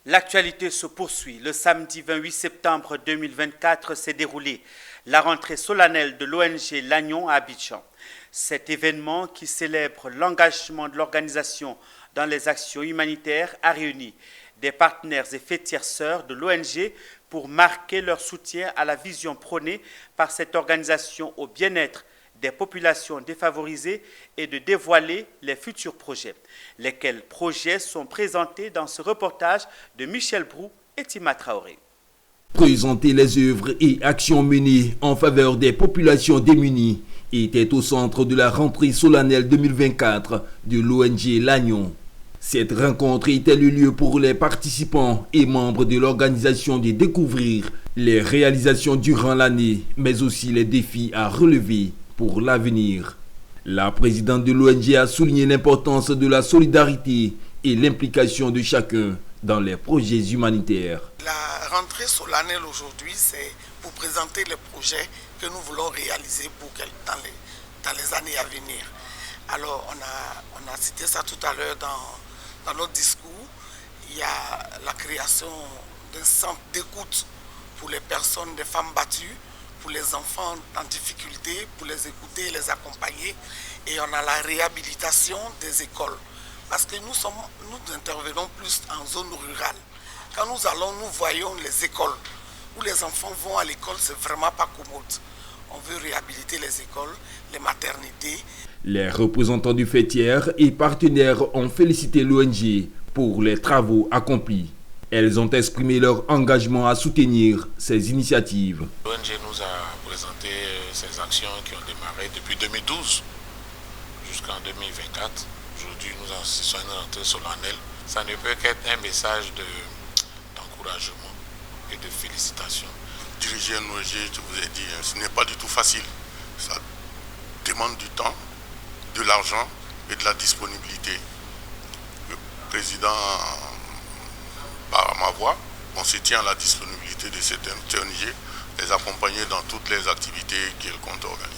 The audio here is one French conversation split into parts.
L'actualité se poursuit. Le samedi 28 septembre 2024 s'est déroulée la rentrée solennelle de l'ONG Lannion à Abidjan. Cet événement qui célèbre l'engagement de l'organisation dans les actions humanitaires a réuni des partenaires et fêtières sœurs de l'ONG pour marquer leur soutien à la vision prônée par cette organisation au bien-être des populations défavorisées et de dévoiler les futurs projets. Lesquels projets sont présentés dans ce reportage de Michel Brou et Tima Traoré. Présenter les œuvres et actions menées en faveur des populations démunies était au centre de la rentrée solennelle 2024 de l'ONG Lannion. Cette rencontre était le lieu pour les participants et membres de l'organisation de découvrir les réalisations durant l'année, mais aussi les défis à relever pour l'avenir. La présidente de l'ONG a souligné l'importance de la solidarité et l'implication de chacun dans les projets humanitaires. La rentrée solennelle aujourd'hui, c'est pour présenter les projets que nous voulons réaliser dans les années à venir. Alors, on a cité ça tout à l'heure dans notre discours. Il y a la création d'un centre d'écoute pour les personnes, des femmes battues, pour les enfants en difficulté, pour les écouter et les accompagner. Et on a la réhabilitation des écoles. Parce que nous intervenons plus en zone rurale. Quand nous allons, nous voyons les écoles où les enfants vont à l'école, c'est vraiment pas commode. On veut réhabiliter les écoles, les maternités. Les représentants du fêtière et partenaires ont félicité l'ONG pour les travaux accomplis. Elles ont exprimé leur engagement à soutenir ces initiatives. L'ONG nous a présenté ces actions qui ont démarré depuis 2012 jusqu'en 2024. Aujourd'hui, nous assistons à une rentrée solennelle. Ça ne peut qu'être un message d'encouragement et de félicitations. Diriger une ONG, je vous ai dit, ce n'est pas du tout facile. Ça demande du temps, de l'argent et de la disponibilité. Le président, par ma voix, on se tient à la disponibilité de cette ONG, les accompagner dans toutes les activités qu'elle compte organiser.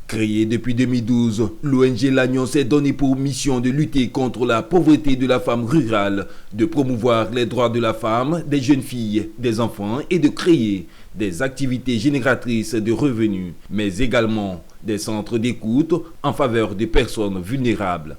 Créée depuis 2012, l'ONG Lannion s'est donné pour mission de lutter contre la pauvreté de la femme rurale, de promouvoir les droits de la femme, des jeunes filles, des enfants et de créer des activités génératrices de revenus, mais également des centres d'écoute en faveur des personnes vulnérables.